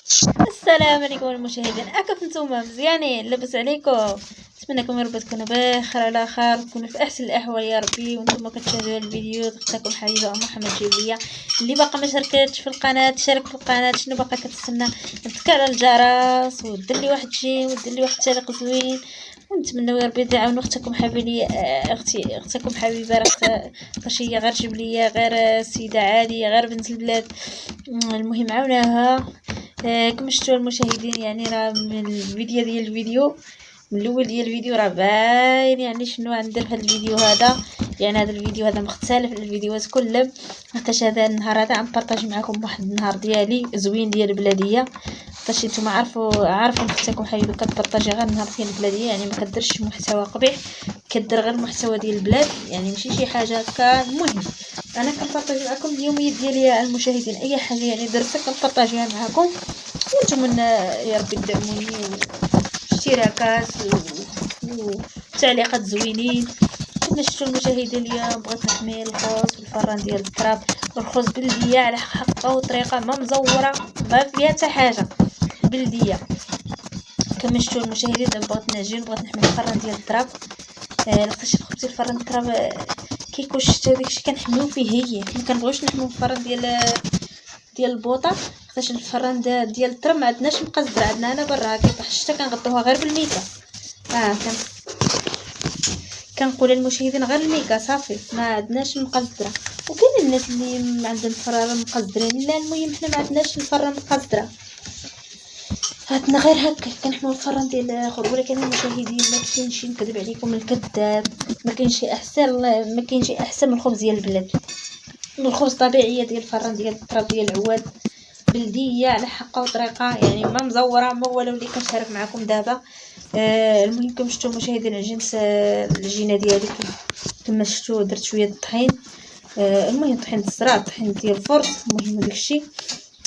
السلام عليكم المشاهدين، كيف نتوما؟ مزيانين؟ لاباس عليكم؟ نتمنىكم يا رب تكونوا بخير على خير، تكونوا في احسن الاحوال يا ربي. وانتم كتشاهدوا الفيديو اختكم حبيبه محمد جيبيه. اللي باقا ما شاركتش في القناه تشارك في القناه. شنو باقا كتسنى؟ تذكر على الجرس ودير لي واحد جيم ودير لي واحد تعليق زوين. ونتمنوا يا ربي تعاونوا اختكم حبيبه. اختكم حبيبه راه هي غير جبليه، غير سيده عاديه، غير بنت البلاد. المهم عاوناها. كما شفتوا المشاهدين، يعني راه من الفيديو ديال الفيديو من الاول ديال الفيديو راه باين يعني شنو غندير في هذا الفيديو هذا. يعني هذا الفيديو هذا مختلف على الفيديوهات كلهم، حيت هذا النهار هذا غنبارطاجي معكم واحد النهار ديالي زوين ديال البلاديه. حيت نتوما عارفين اختكم حبيبه كتبارطاجي غير النهار ديال البلاديه، يعني ما كديرش محتوى قبيح، كدير غير المحتوى ديال البلاد، يعني ماشي شي حاجه هكا. المهم انا كنبارطاجي معكم اليوميات ديالي المشاهدين، اي حاجه يعني درتها كنبارطاجيها معكم. وانتم يا ربي تدعموني اشتراكات وتعليقات زوينين. كما شفتوا المشاهدين، اليوم بغيت نحمي الخبز والفران ديال التراب. الخبز بلديه على حقه وطريقه، ما مزوره ما فيها حتى حاجه، بلديه. كما شفتوا المشاهدين، دابا بغيت نعجن، بغيت نحمي الفران ديال التراب. لقيت الخبز ديال الفران التراب كيكون شتا داكشي كنحميو فيه. هي ما كنبغيوش نحميو الفران ديال البوطه، حيت الفران ديال التراب ما عندناش مقصدر. عندنا هنا برا كيطيح الشتا كنغطوها غير بالميكا. كنقول المشاهدين غير الميكا صافي، ما عندناش المقصدره. وكاين الناس اللي ما عندهم الفران مقصدرين، لا المهم حنا ما عندناش الفران مقصدره، عندنا غير هكا كنحميو الفران ديال الاخر. ولكن المشاهدين ما كاينش نكذب عليكم الكذاب، ما كاينش احسن من الخبز ديال البلاد، من الخبز طبيعيه ديال الفران ديال التراب ديال العواد، بلديه على حقه وطريقه، يعني ما مزوره ما والو اللي كنشارك معكم دابا. المهم كما شفتوا المشاهدين، عجنت العجينه ديالي كما شفتوا، درت شويه الطحين. المهم طحين الزرع، طحين ديال الفرص، المهم داكشي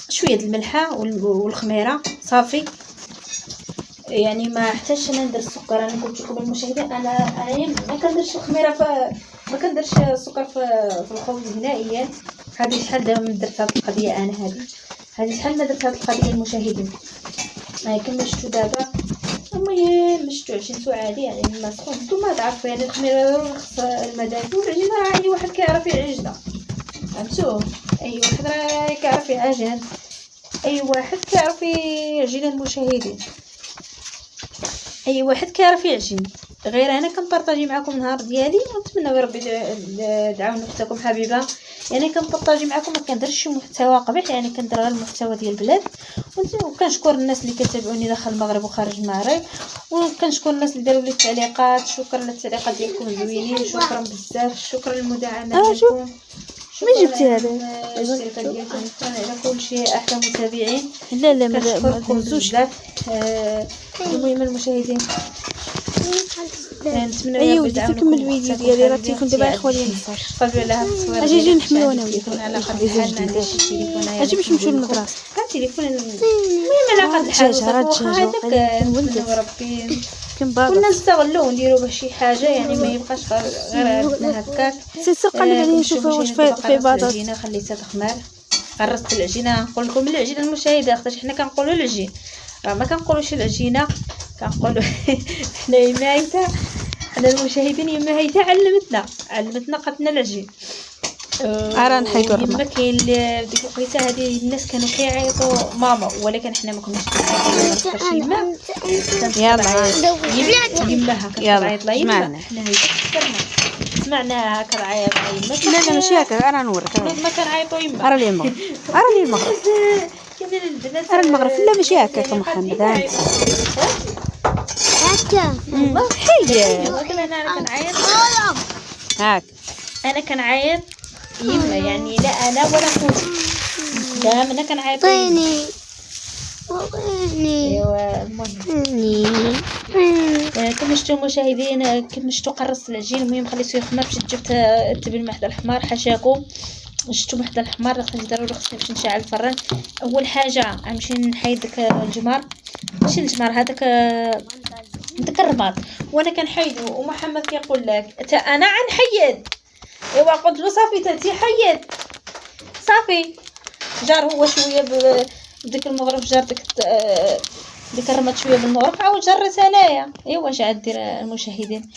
شويه الملحه والخميره صافي. يعني ما احتاجش انا ندير السكر. انا قلت لكم المشاهدين، انا ما كنديرش الخميره ما كنديرش السكر في الخبز نهائيا. هذه شحال دابا من درت هذه القضيه، انا هذه شحال ما درت هذه القضيه المشاهدين. كما شفتوا دابا، المهم شفتوا عجينتو عادي، يعني ما سخون. نتوما تعرفوا يعني الخميره خص الماء دافي، والعجينه راه اي واحد كيعرف يعجنها، فهمتوا؟ اي واحد راه كيعرف يعجن، اي واحد كيعرف يعجن المشاهدين، اي واحد كيعرف يعجن. غير انا كنبارطاجي معكم النهار ديالي، ونتمنى يا ربي تعاونوا اختكم حبيبه. يعني كنبارطاجي معكم، ما كنديرش شي محتوى قبيح، يعني كندير غير المحتوى ديال البلاد. وكنشكر الناس اللي كتابعوني داخل المغرب وخارج المغرب، وكنشكر الناس اللي داروا لي التعليقات. شكرا للتعليقات ديالكم زوينين، شكرا بزاف، شكرا للمداعمه ديالكم. ما جبتي هذا الاشتراكات ديالكم، شكرا على كل شيء. احلى متابعين، لا كنشكركم ما بزاف. المهم المشاهدين، نتمنى يا ايوا ربي بديت تعاونوا نكمل الفيديو ديالي، راه التليفون دابا خوالي نصر. قبل على هذا التصوير اجي ديالي نحميو انا التليفون وياك على قد خلي الحال، زوج ما عنديش التليفون. اجي باش نمشيو للمدرسه. كان تليفون المهم على قد الحال راه هذاك. نتمنى ربي كنا نستغلوه ونديروا به شي حاجه، يعني ما يبقاش غير عندنا هكاك. سير قلب عليه نشوف واش في باباط. العجينه خليتها تخمر، غرست العجينه. نقول لكم العجينه المشاهده، اختي حنا كنقولوا العجين، راه ما كنقولوش العجينه، كنقولوا حنا يما هيتا. حنا المشاهدين يما هيتا علمتنا قالت لنا العجين. راه نحيدو الرمل. يما كاين ديك الوقيته هذه الناس كانوا كيعيطوا ماما، ولكن حنا ما كناش كنعيطوا. يما يماها كتعيط لا يما، حنا سمعناها كتعيط يما. لا ماشي هكا، راه نوريك ما كنعيطوا يما. راه لي المغرب، راه لي المغرب، كاين البنات راه المغرب. لا ماشي هكاك محمد، هاك حي انا كنعيط، هاك انا كنعيط يما، يعني لا انا ولا خوتي، لا انا كنعيط يما. ايوا المهم كما شفتوا المشاهدين، كما شفتوا قرصت العجين. المهم خليته يخمر، مشيت جبت التبن محدا الحمار حاشاكم. شفتوا محدا الحمار، خصني ضروري باش نشعل الفران. اول حاجه غنمشي نحيد داك الجمر، ماشي الجمر هذاك داك الرباط، وانا كنحيدو. ومحمد كيقول لك انا غنحيد. ايوا قلت له صافي تاتي حيد صافي. جار هو شويه ديك المغرف جار ديك الرمات شويه بالمغرف عاود جريت انايا. ايوا واش عاد دير المشاهدين.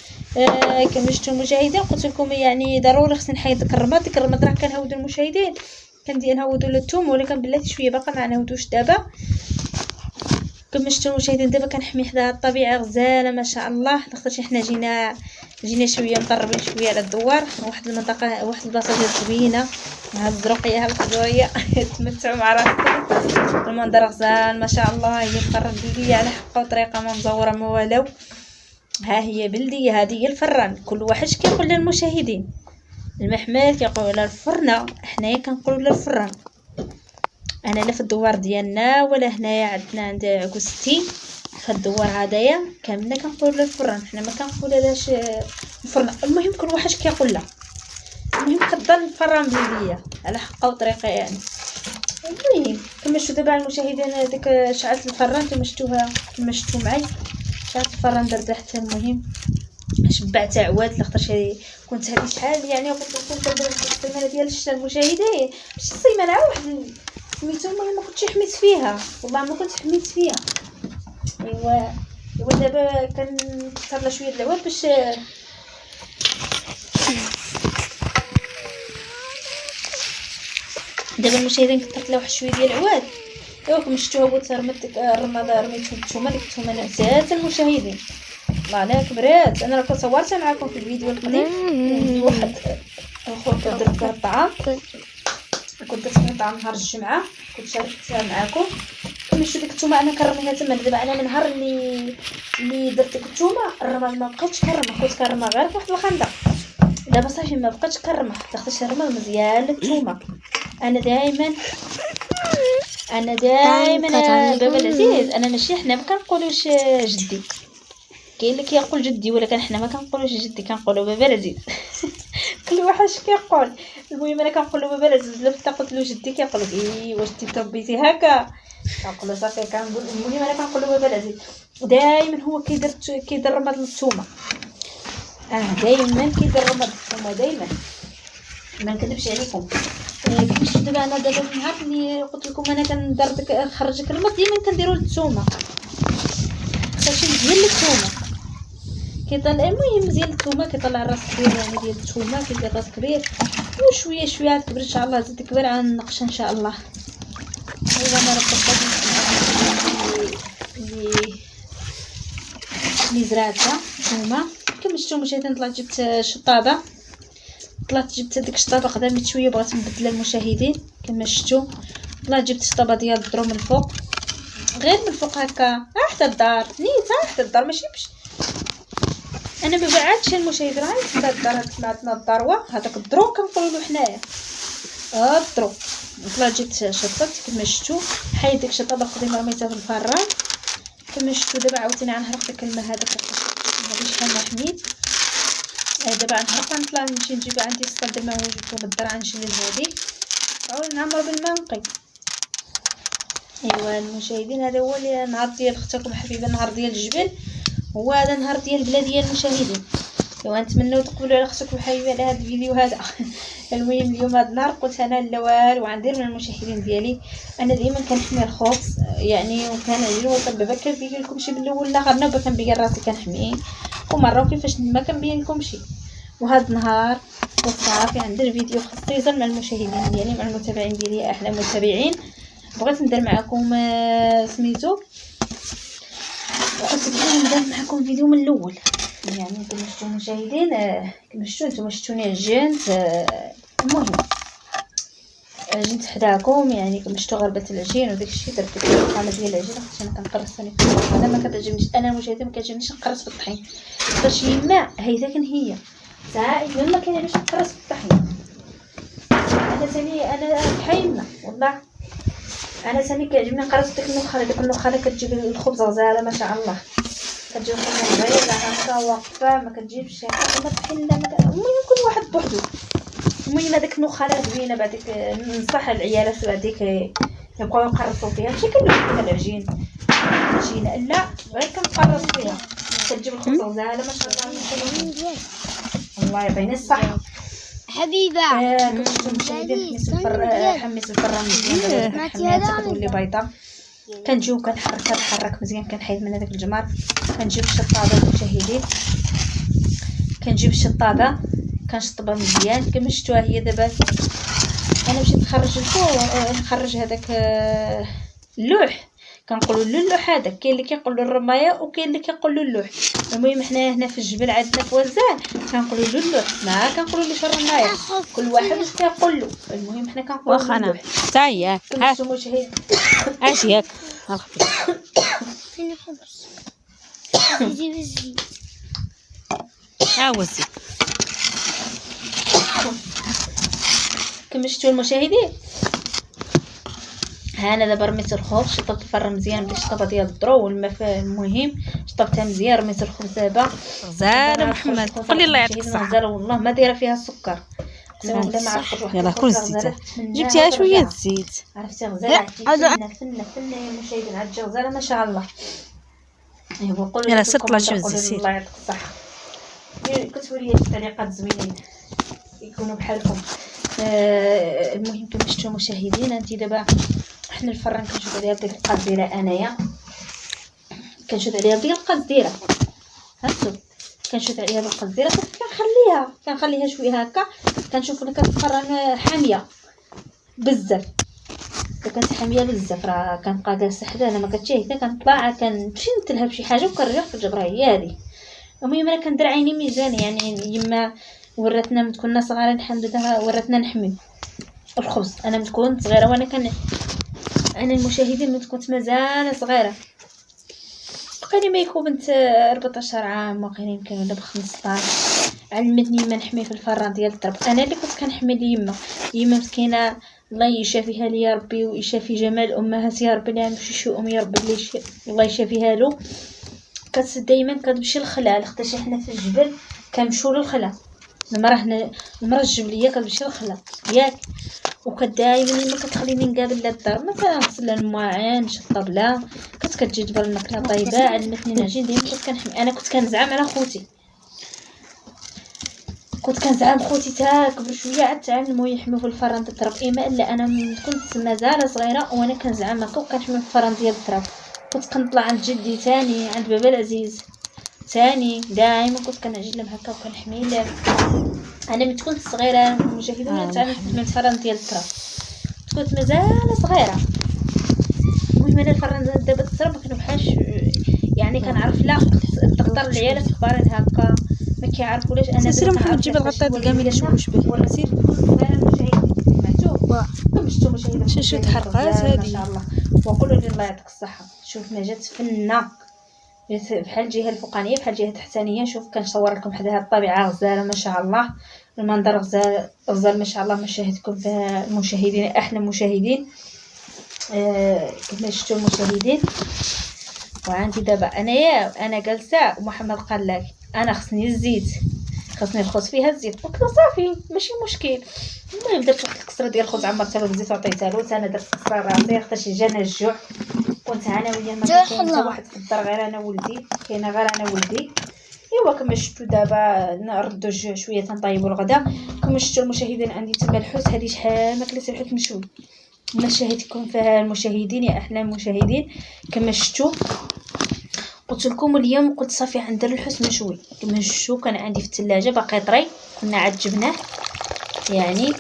كما شفتوا المشاهدين قلت لكم يعني ضروري خصني نحيد ديك الرمات. ديك الرمات راه كنهودو المشاهدين، كندير نهودو للثوم، ولكن بلاتي شويه باقا ما نهودوش دابا. كما شفتوا المشاهدين دابا كنحمي حدا الطبيعه غزاله ما شاء الله. لاخاطش حنا جينا شويه مقربين شويه على الدوار، واحد المنطقه واحد البلاصه ديال زوينه، هاد الزرقيه هاد الخضوريه تمتعوا مع راسكم. المنظر غزال ما شاء الله. هي الفران بلديه على حقه وطريقه ما مزوره ما والو. ها هي بلديه، هذه هي الفران. كل واحد كيقول للمشاهدين، المحمال كيقول لها الفرنه، حنايا كنقولوا لها الفران. انا لا في الدوار ديالنا ولا هنايا عندنا عند عكوستي في الدوار هذايا كاملنا كنقولوا له الفران، حنا ما كنقولولاش الفرن. المهم كل واحد كيقول لها، المهم كتضل الفران بلديه على حقه وطريقه يعني. المهم كما شفتوا دابا المشاهدين ديك شعلت الفران كما شفتوها كما شفتوا معي. شعلت الفران دردحت. المهم شبعت عواد لاخاطش كنت هذه شحال يعني قلت لكم كندير السيمانه ديال الشتا المشاهدين، ماشي السيمانه واحد سميتو. المهم ما كنتش حميت فيها، والله ما كنت حميت فيها. ايوا دابا كنكثر لها شويه د العواد باش دابا المشاهدين كثرت لها واحد شويه ديال العواد. ايوا كما شفتوها بغيت رميت ديك الرماده رميتهم الثومه. ديك الثومه نعسات المشاهدين الله عليها كبرات. انا راه كنت صورتها معكم في الفيديو القديم. واحد اخر درت فيها الطعام، كنت درت فيها الطعام نهار الجمعه كنت شاركتها معكم. كما شفتوا ديك الثومه انا كنرميها تما. دابا انا من نهار اللي درت ديك الثومه الرماد ما بقيتش كنرمى، كنت كنرمى غير في واحد الخندق. دابا صافي ما بقيتش كنرمى لاخاطش الرماد مزيان الثومه. انا دائما بابا العزيز، انا ماشي حنا ما كنقولوش جدي، كاين اللي كيقول جدي ولكن حنا ما كنقولوش جدي، كنقولوا بابا العزيز. كل واحد كيقول. المهم انا كنقول له بابا العزيز. لفت قلت له جدي كيقول لك اي واش انت تربيتي هكا؟ كنقول له صافي كنقول. المهم انا كنقول له بابا العزيز. دائما هو كيدير رماد الثومه. دائما كيدير رماد الثومه دائما، ما نكذبش عليكم. كيفاش دابا انا دابا النهار اللي قلت لكم انا كندير ديك نخرج ديك الماء ديما كنديروا الثومه باش مزيان الثومه كيطلع. المهم مزيان الثومه كيطلع الراس كبير يعني ديال الثومه كيدير راس كبير وشويه شويه تكبر ان شاء الله. زيد تكبر عن النقش ان شاء الله. ايوا انا ربطت اللي زرعتها ثومه. كما شفتوا مشاهدين طلعت جبت شطابه، جبت ديك الشطابه قدامي شويه بغيت نبدلها المشاهدين. كما شفتوا طلعت جبت شطابه ديال الضرو من الفوق، غير من الفوق هكا حتى الدار نيت حتى الدار ماشي باش انا ما بعدش المشاهدين. راه حتى الدار هاد سمعتنا الدروه هذاك الضرو كنقولوا له حنايا الضرو. طلعت جبت شطبت كما شفتوا. حيد ديك الشطابه قديمه رميتها في الفران. كما شفتوا دابا عاوتاني غنحرق داك الماء هذاك هذا شحال ما حميت. دابا غنحرق نطلع نمشي نجيب عندي الصال ديال الماء وجبتو من الدار غنشري هذه عاود نعمر بالماء نقي. ايوا المشاهدين هذا هو النهار ديال اختكم حبيبه، النهار ديال الجبل، هو هذا النهار ديال البلاديه المشاهدين. ايوا نتمنوا تقبلوا على اختكم حبيبه على هذا الفيديو هذا. المهم اليوم هذا النهار قلت انا لا والو غندير من المشاهدين ديالي. انا ديما كنحمي الخبز يعني وكنعجن وكنبقى كنبين لكم شي من الاول لاخر نوبه كنبين راسي كنحميه ومره وكيفاش ما كنبين لكم شي. وهذا النهار وصافي عندي الفيديو خصيصا مع المشاهدين ديالي مع المتابعين ديالي احلى متابعين. بغيت ندير معكم سميتو وقلت ندير معكم فيديو من الاول يعني كما شفتوا المشاهدين. كما شفتوا نتوما شفتوني عجنت. المهم عجنت حداكم يعني كما شفتوا غربت العجين وداك الشيء درت ديك الخامه ديال العجين حيت انا كنقرص ثاني انا ما كتعجبنيش. انا المشاهدين ما كتعجبنيش نقرص في الطحين باش يما هي كان هي ساعات ما كيعجبنيش نقرص في الطحين. انا ثاني انا بحالنا والله انا ثاني كيعجبني نقرص ديك النخاله اللي كتجيب الخبز غزاله ما شاء الله كتجيب الخبز غزاله هكا واقفه ما كتجيبش هكا ما طحين. المهم كل واحد بوحدو. المهم هذيك النخاله زوينه بعديك ننصح العيالات بعديك يبقاو يقرصوا فيها ماشي كنجيب العجين لا غير كنقرص فيها كتجيب الخبز غزاله ما شاء الله. الله يعطيني الصحه. حبيبة كما شفتوا المشاهدين حميت الفران مزيان دابا حميتها كتولي بيضاء. كنجيو كنحرك مزيان، كنحيد من هذاك الجمار. كنجيب الشطابه المشاهدين، كنجيب الشطابه كنشطبها مزيان. كما شفتوها هي دابا انا مشيت نخرج الفوق، نخرج هذاك اللوح. كنقولوا اللوح هذاك، كاين اللي كيقولوا الرمايه وكاين اللي كيقولوا اللوح. المهم حنا هنا في الجبل عندنا في وزان كنقولوا اللوح، ما كنقولوا ليش الرمايه، كل واحد واش كيقول له. المهم حنا كنقولوا واخا انا اللوح. حتى هي ها مشاهد اش ياك فين الخبز؟ زيدي بالزيت. ها هو الزيت. كما شفتوا المشاهدين، ها انا دابا رميت الخبز، شطبت الفران مزيان بالشطابه ديال الضرو والماء. المهم شطبتها مزيان، رميت الخبز دابا. غزاله محمد قول لي الله يعطيك الصحه. غزاله والله ما دايره فيها السكر، قسما بالله ما عرفت واحد يلا كل الخبزة الزيت غزالة جبتيها شويه الزيت. عرفتي غزاله فنه يا المشاهدين، عاد غزاله ما شاء الله. ايوا قولوا يلا لي سير طلع شويه قولوا لي الزيت. الله يعطيك الصحه. كتوري الطريقات زوينين يكونوا بحالكم. المهم كما شفتوا مشاهدين، انت دابا حنا الفران كنشوف عليها بديك القاديره. انايا كنشوف عليها بديك القاديره، هانتو كنشوف عليها بالقاديره. كنخليها شويه هكا. كنشوف انا كتفرن حاميه بزاف، كانت حاميه بزاف راه كنبقى جالسه حدا انا ما كتشي حتى كنطلع كنمشي نتلها بشي حاجه وكنرجع في الجبره. هي هذه. المهم انا كندير عيني ميزان، يعني يما وراتنا من كنا صغارين الحمد لله وراتنا نحمي الخبز. انا من كنت صغيره وانا انا المشاهدين من كنت مازال صغيره، بقيني ما يكون بنت 14 عام وقيلا يمكن ولا ب 15. علمتني يما نحمي في الفران ديال الطرب. انا اللي كنت كنحمي يما مسكينه الله يشافيها لي يا ربي ويشافي جمال الامهات يا ربي، اللي ماشي شي ام يا ربي اللي الله يشافيها له. كانت دائما كتمشي للخلا، لختاش حنا في الجبل كنمشيو للخلا. المراه الجبليه كتمشي للخلا ياك، وكدايما ما كتخليني نقابل للدار مثلا نغسل المواعين نشطب لها. كتجي تجبر الماكله طايبه. علمتني نعجين ديما كنت كنحمي. انا كنت كنزعم على خوتي، تا كبر شويه عاد تعلموا يحموا في الفران ديال التراب. اما الا انا كنت مازال صغيره وانا كنزعم هكا وكنحمي في الفران ديال التراب. كنت كنطلع عند جدي تاني عند بابا العزيز تاني، دائما كنت كنعجن لهم هكا وكنحمي له. انا ملي كنت صغيره مشاهدين وانا تعلمت من الفران ديال التراب، كنت مازال صغيره. المهم انا الفران دابا التراب كانوا بحالش يعني كنعرف لا تقدر العيالات كبارين هكا ما كيعرفولاش. انا سير محمد جيب الغطاء كامل نشوفوش به. سير سمعتوا مشاهدين شو تحرقات ما هذه شاء الله. وقولوا لي الله يعطيك الصحه. شوف ما جات فنه بحال الجهه الفوقانيه بحال الجهه التحتانيه. شوف كنصور لكم حداها الطبيعه غزاله ما شاء الله، المنظر غزال ما شاء الله. مشاهدكم المشاهدين احلى مشاهدين. كما شفتوا المشاهدين. وعندي دابا انا جالسه ومحمد قال لك انا خصني الزيت، خصني الخبز فيها الزيت. قلت له صافي ماشي مشكل. المهم درت واحد الكسره ديال الخبز عمرتها له بالزيت وعطيتها له. انا درت كسره راسي حتى جانا الجوع. كنت انا وياه ما كاين حتى واحد في الدار غير انا ولدي، كاينه غير انا ولدي. ايوا كما شفتوا دابا نردوا الجوع شويه تنطيبوا الغدا. كما شفتوا المشاهدين عندي تما الحوت. هذه شحال ما كليت الحوت مشوي. مشاهدكم فيها المشاهدين يا احلى المشاهدين. كما شفتوا قلت لكم اليوم قلت صافي غندير الحوت مشوي. كما شفتوا كان عندي في الثلاجه باقي طري كنا عاد جبناه يعني.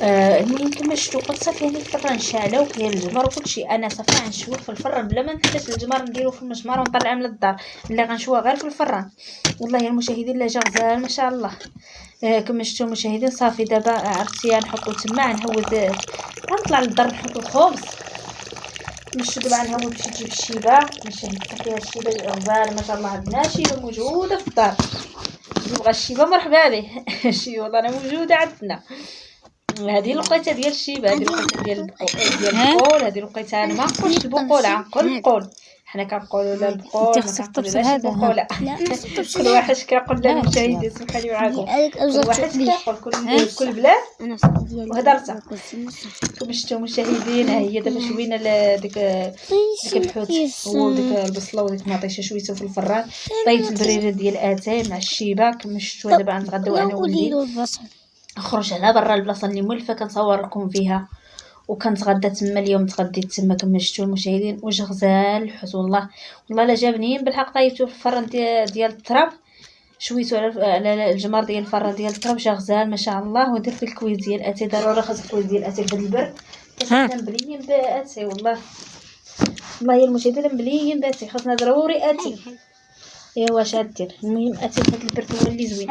المهم كما شفتوا قلت صافي هذه الفران شاعله وكاين الجمر وكلشي. انا صافي غنشويه في الفران بلا ما نحتاج الجمر نديرو في المجمر ونطلعها من الدار، لا غنشويه غير في الفران. والله يا المشاهدين لا جا غزال ما شاء الله. كما شفتوا المشاهدين صافي دابا عرفتي نحطو تما نهود غنطلع للدار نحط الخبز. مشيت دابا نهود باش نجيب الشيبه. مشاهد فيها الشيبه غزال ما شاء الله. عندنا شيبه موجوده في الدار، اللي بغى الشيبه مرحبا به. شي والله انا موجوده عندنا. هذه الوقيته ديال الشيبه، هذه الوقيته ديال البقول، هذه الوقيته انا ما نقولش البقول غنقول البقول. حنا كنقولوا لا البقول ما كنقولوش البقول. لا كل واحد كيقول لا المشاهدين سمحوا معاكم. كل واحد كيقول كل بلاد وهضرتها. كما شفتوا مشاهدين هي دابا شوينا ديك الحوت وديك البصله وديك المطيشه شويته في الفران. طيبت البريره ديال اتاي مع الشيبه. كما شفتوا دابا غنتغداو انا وولدي. نخرج على برا البلاصه اللي مولفه كنصور لكم فيها وكنتغدى تما. اليوم تغديت تما كما شفتوا المشاهدين، واش غزال الحوت والله لا جابنين بالحق. طيبته في الفران ديال التراب، شويتو على الجمر ديال الفران ديال التراب، جا غزال ما شاء الله. ودرت في الكويز ديال اتاي، ضروري خاص الكويز ديال اتاي بهاد البرد كتبدا مبليين باتاي والله يا المشاهدين مبليين باتاي، خاصنا ضروري اتاي. ايوا واش غدير، المهم اتاي بهاد البرد هو اللي زوين.